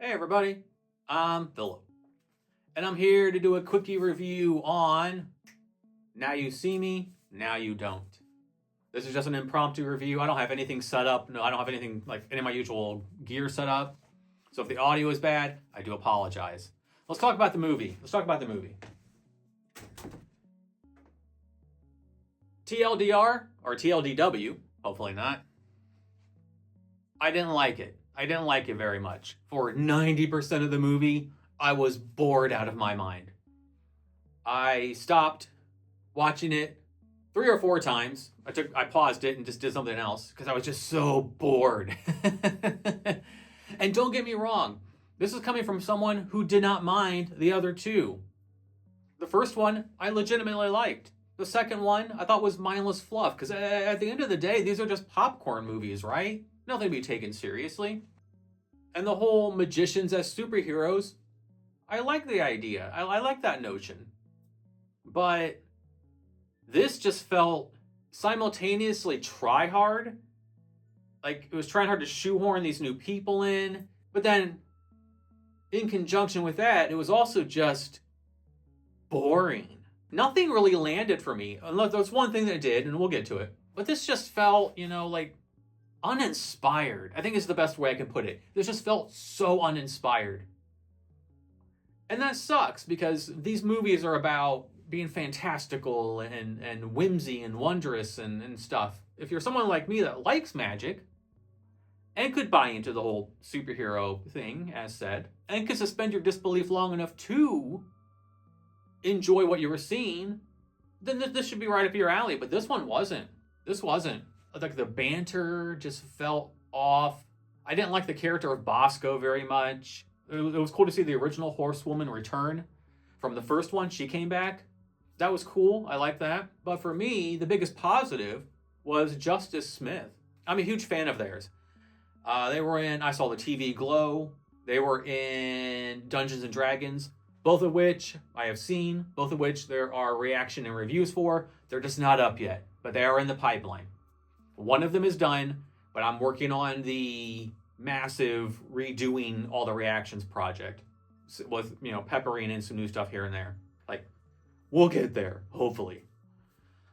Hey everybody, I'm Philip, and I'm here to do a quickie review on Now You See Me, Now You Don't. This is just an impromptu review. I don't have anything set up. No, I don't have anything like any of my usual gear set up. So if the audio is bad, I do apologize. Let's talk about the movie. TLDR or TLDW, hopefully not. I didn't like it. I didn't like it very much. For 90% of the movie, I was bored out of my mind. I stopped watching it 3 or 4 times. I paused it and just did something else because I was just so bored. And don't get me wrong, this is coming from someone who did not mind the other two. The first one I legitimately liked. The second one I thought was mindless fluff because at the end of the day, these are just popcorn movies, right? Nothing to be taken seriously. And the whole magicians as superheroes, I like the idea. I like that notion. But this just felt simultaneously try hard. Like it was trying hard to shoehorn these new people in. But then in conjunction with that, it was also just boring. Nothing really landed for me. Unless there's one thing that did, and we'll get to it. But this just felt, like uninspired. I think is the best way I can put it. This just felt so uninspired. And that sucks because these movies are about being fantastical and whimsy and wondrous and stuff. If you're someone like me that likes magic and could buy into the whole superhero thing, as said, and could suspend your disbelief long enough to enjoy what you were seeing, then this should be right up your alley. But this one wasn't. This wasn't. Like the banter just felt off. I didn't like the character of Bosco very much. It was cool to see the original Horsewoman return from the first one. She came back. That was cool. I like that. But for me, the biggest positive was Justice Smith. I'm a huge fan of theirs. They were in I Saw the TV Glow. They were in Dungeons and Dragons, both of which I have seen, both of which there are reaction and reviews for. They're just not up yet, but they are in the pipeline. One of them is done, but I'm working on the massive redoing all the reactions project with, peppering in some new stuff here and there. Like, we'll get there, hopefully.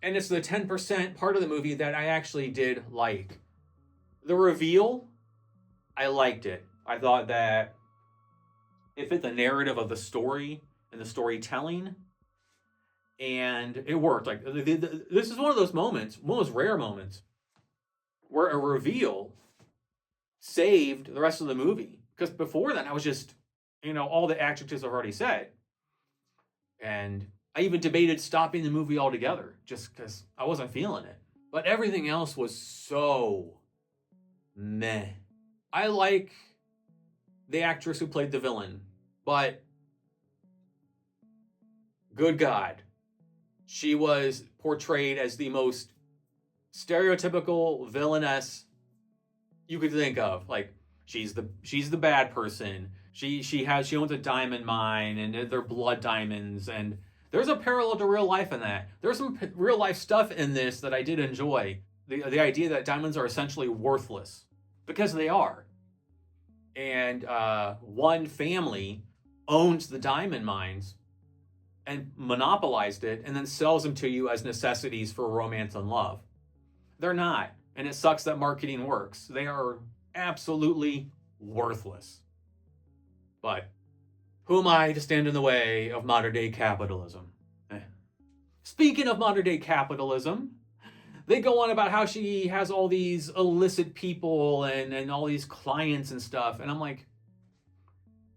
And it's the 10% part of the movie that I actually did like. The reveal, I liked it. I thought that it fit the narrative of the story and the storytelling, and it worked. Like, this is one of those moments, one of those rare moments, where a reveal saved the rest of the movie. Because before then, I was just, all the adjectives I've already said. And I even debated stopping the movie altogether just because I wasn't feeling it. But everything else was so meh. I like the actress who played the villain, but good God, she was portrayed as the most stereotypical villainess you could think of. Like, she's the bad person. She owns a diamond mine and they're blood diamonds, and there's a parallel to real life in that. There's some real life stuff in this that I did enjoy. The idea that diamonds are essentially worthless because they are. And one family owns the diamond mines and monopolized it and then sells them to you as necessities for romance and love. They're not. And it sucks that marketing works. They are absolutely worthless. But who am I to stand in the way of modern day capitalism? Speaking of modern day capitalism, they go on about how she has all these illicit people and all these clients and stuff. And I'm like,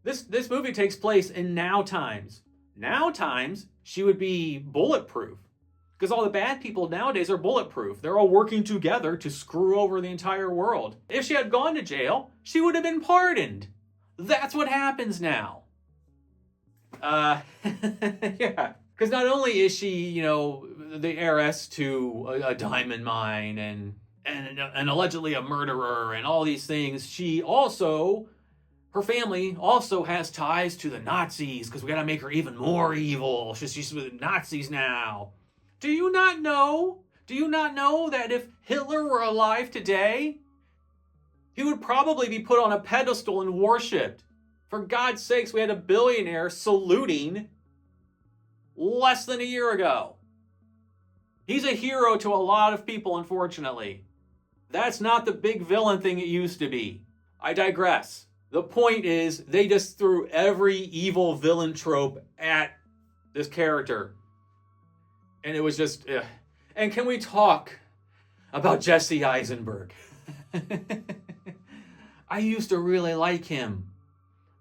this movie takes place in now times. Now times, she would be bulletproof. Because all the bad people nowadays are bulletproof. They're all working together to screw over the entire world. If she had gone to jail, she would have been pardoned. That's what happens now. Yeah. Because not only is she, the heiress to a diamond mine and allegedly a murderer and all these things, her family also has ties to the Nazis because we got to make her even more evil. She's with the Nazis now. Do you not know that if Hitler were alive today, he would probably be put on a pedestal and worshipped For God's sakes, we had a billionaire saluting less than a year ago. He's a hero to a lot of people, unfortunately. That's not the big villain thing it used to be. I digress. The point is, they just threw every evil villain trope at this character. And it was just... ugh. And can we talk about Jesse Eisenberg? I used to really like him.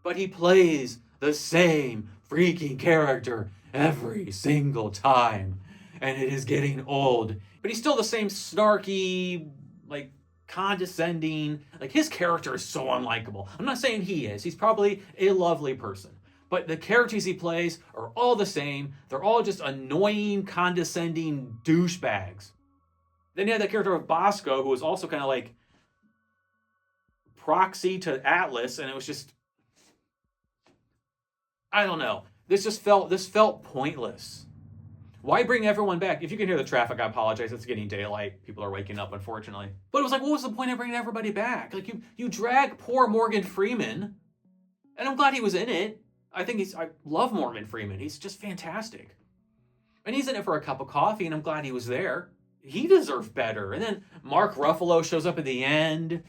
But he plays the same freaking character every single time. And it is getting old. But he's still the same snarky, like, condescending. Like, his character is so unlikable. I'm not saying he is. He's probably a lovely person. But the characters he plays are all the same. They're all just annoying, condescending douchebags. Then you had the character of Bosco, who was also kind of like proxy to Atlas, and it was just... I don't know. This felt pointless. Why bring everyone back? If you can hear the traffic, I apologize. It's getting daylight. People are waking up, unfortunately. But it was like, what was the point of bringing everybody back? Like, you drag poor Morgan Freeman, and I'm glad he was in it. I love Morgan Freeman. He's just fantastic. And he's in it for a cup of coffee, and I'm glad he was there. He deserved better. And then Mark Ruffalo shows up at the end.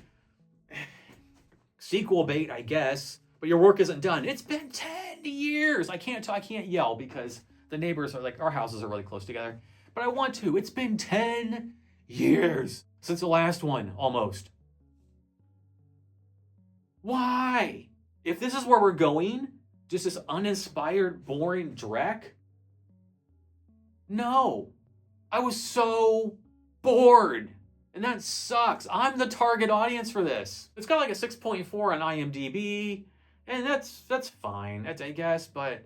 Sequel bait, I guess. But your work isn't done. It's been 10 years. I can't yell because the neighbors are like, our houses are really close together. But I want to. It's been 10 years since the last one, almost. Why? If this is where we're going, just this uninspired, boring dreck? No. I was so bored. And that sucks. I'm the target audience for this. It's got like a 6.4 on IMDb. And that's fine, I guess, but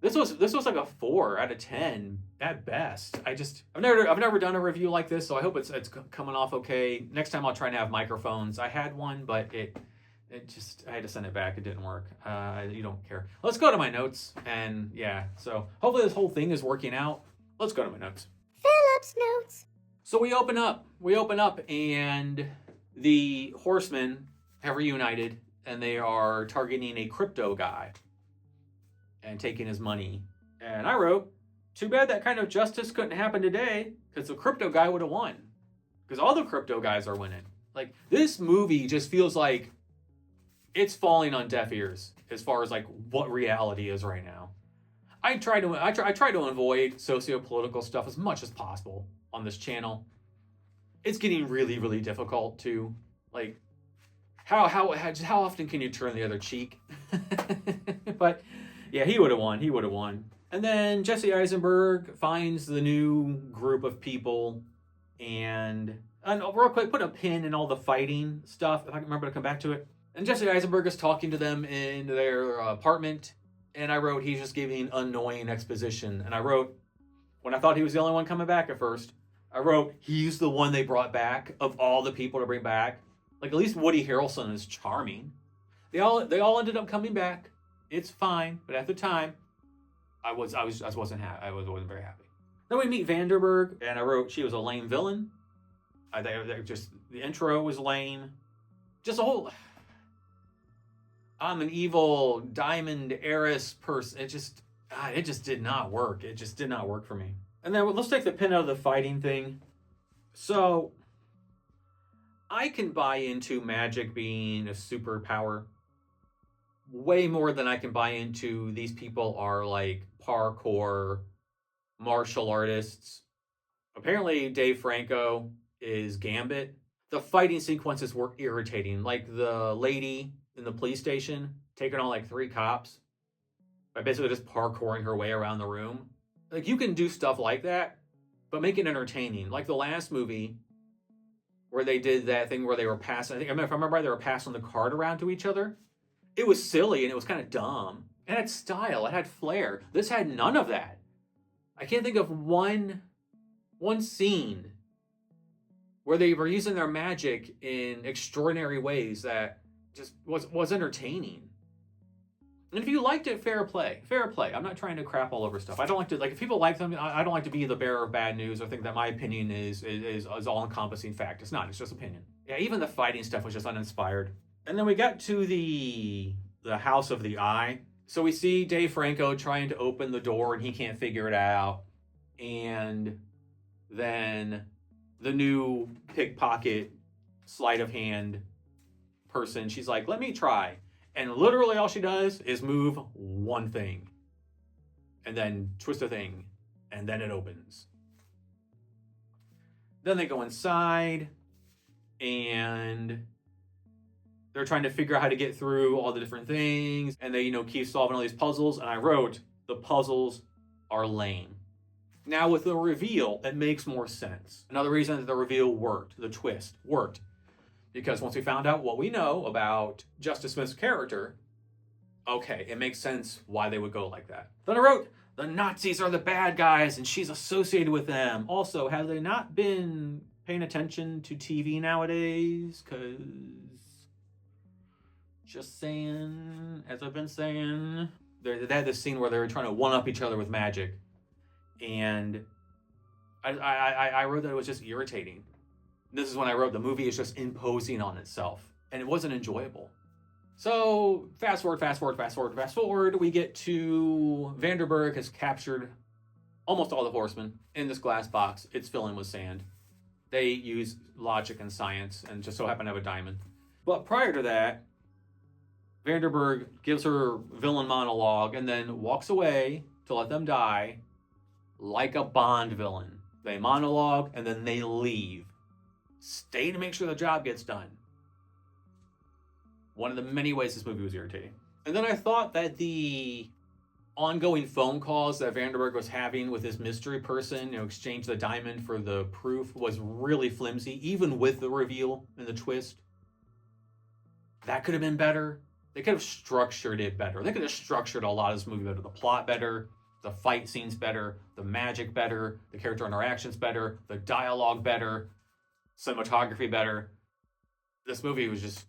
this was like a 4 out of 10 at best. I've never done a review like this, so I hope it's coming off okay. Next time I'll try and have microphones. I had one, but I had to send it back. It didn't work. You don't care. Let's go to my notes, and yeah. So hopefully this whole thing is working out. Let's go to my notes. Philip's notes. So we open up, and the Horsemen have reunited. And they are targeting a crypto guy and taking his money. And I wrote, too bad that kind of justice couldn't happen today, because the crypto guy would have won. Because all the crypto guys are winning. Like, this movie just feels like it's falling on deaf ears as far as like what reality is right now. I try to avoid socio-political stuff as much as possible on this channel. It's getting really, really difficult to like... How often can you turn the other cheek? But yeah, he would have won. And then Jesse Eisenberg finds the new group of people, and real quick, put a pin in all the fighting stuff, if I can remember to come back to it. And Jesse Eisenberg is talking to them in their apartment, and I wrote, he's just giving annoying exposition. And I wrote, when I thought he was the only one coming back at first, I wrote, he's the one they brought back of all the people to bring back. Like, at least Woody Harrelson is charming. They all ended up coming back. It's fine, but at the time, I wasn't very happy. Then we meet Vanderberg, and I wrote she was a lame villain. The intro was lame. Just a whole... I'm an evil diamond heiress person. It just did not work. It just did not work for me. And then let's take the pin out of the fighting thing. So... I can buy into magic being a superpower way more than I can buy into these people are like parkour martial artists. Apparently Dave Franco is Gambit. The fighting sequences were irritating. Like the lady in the police station taking on like 3 cops by basically just parkouring her way around the room. Like, you can do stuff like that, but make it entertaining. Like the last movie, where they did that thing where they were passing, if I remember right, they were passing the card around to each other. It was silly and it was kind of dumb. It had style, it had flair. This had none of that. I can't think of one scene where they were using their magic in extraordinary ways that just was entertaining. And if you liked it, fair play. I'm not trying to crap all over stuff. I don't like to, like, if people like them, I don't like to be the bearer of bad news or think that my opinion is all-encompassing fact. It's not, it's just opinion. Yeah, even the fighting stuff was just uninspired. And then we got to the House of the Eye. So we see Dave Franco trying to open the door and he can't figure it out. And then the new pickpocket sleight of hand person, she's like, let me try. And literally all she does is move one thing and then twist a thing and then it opens. Then they go inside and they're trying to figure out how to get through all the different things, and they, keep solving all these puzzles. And I wrote, the puzzles are lame. Now with the reveal, it makes more sense. Another reason that the reveal worked, the twist worked, because once we found out what we know about Justice Smith's character, okay, it makes sense why they would go like that. Then I wrote, the Nazis are the bad guys and she's associated with them. Also, have they not been paying attention to TV nowadays? Because, just saying, as I've been saying, they had this scene where they were trying to one-up each other with magic. And I wrote that it was just irritating. This is when I wrote the movie is just imposing on itself. And it wasn't enjoyable. So, fast forward, we get to Vanderberg has captured almost all the horsemen in this glass box. It's filling with sand. They use logic and science and just so happen to have a diamond. But prior to that, Vanderberg gives her villain monologue and then walks away to let them die like a Bond villain. They monologue and then they leave. Stay to make sure the job gets done. One of the many ways this movie was irritating. And then I thought that the ongoing phone calls that Vanderberg was having with this mystery person, exchange the diamond for the proof, was really flimsy, even with the reveal and the twist. That could have been better. They could have structured it better. They could have structured a lot of this movie better. The plot better, the fight scenes better, the magic better, the character interactions better, the dialogue better, cinematography better. This movie was just...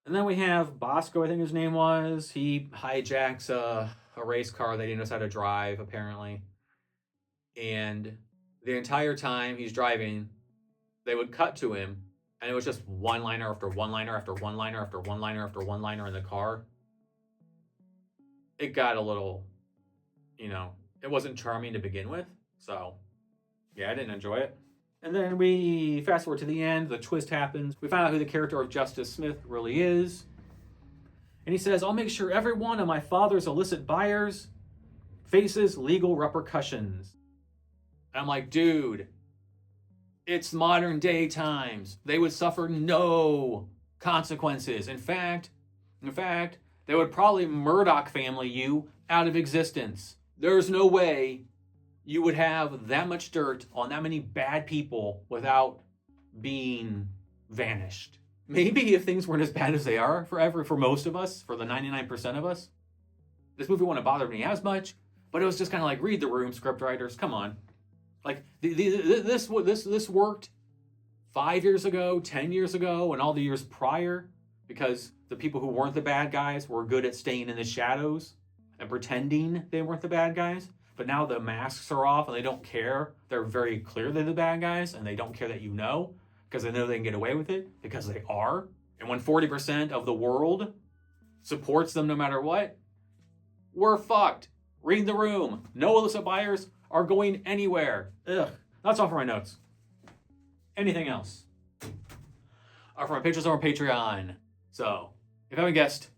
And then we have Bosco, I think his name was. He hijacks a race car that he knows how to drive, apparently. And the entire time he's driving, they would cut to him, and it was just one-liner after one-liner after one-liner after one-liner after one-liner in the car. It got a little, it wasn't charming to begin with. So, yeah, I didn't enjoy it. And then we fast forward to the end, the twist happens. We find out who the character of Justice Smith really is. And he says, I'll make sure every one of my father's illicit buyers faces legal repercussions. And I'm like, dude, it's modern day times. They would suffer no consequences. In fact, they would probably Murdoch family you out of existence. There's no way you would have that much dirt on that many bad people without being vanished. Maybe if things weren't as bad as they are for most of us, for the 99% of us, this movie wouldn't have bothered me as much, but it was just kind of like, read the room, script writers, come on. Like, this worked 5 years ago, 10 years ago, and all the years prior, because the people who weren't the bad guys were good at staying in the shadows and pretending they weren't the bad guys. But now the masks are off and they don't care. They're very clear they're the bad guys and they don't care that you know because they know they can get away with it because they are. And when 40% of the world supports them no matter what, we're fucked. Read the room. No illicit buyers are going anywhere. Ugh. That's all for my notes. Anything else? For my patrons on Patreon. So, if you haven't guessed,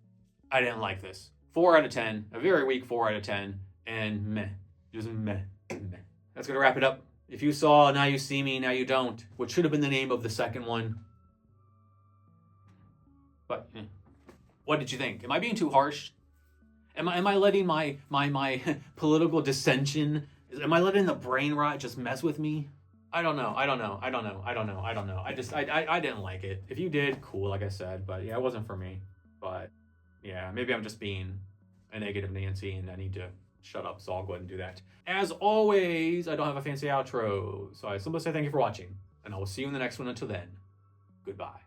I didn't like this. 4 out of 10. A very weak 4 out of 10. And meh. Just meh. That's going to wrap it up. If you saw Now You See Me, Now You Don't, which should have been the name of the second one. But, what did you think? Am I being too harsh? Am I letting my political dissension, am I letting the brain rot just mess with me? I don't know. I didn't like it. If you did, cool, like I said. But yeah, it wasn't for me. But yeah, maybe I'm just being a negative Nancy and I need to shut up, so I'll go ahead and do that. As always, I don't have a fancy outro, so I simply say thank you for watching, and I will see you in the next one. Until then, goodbye.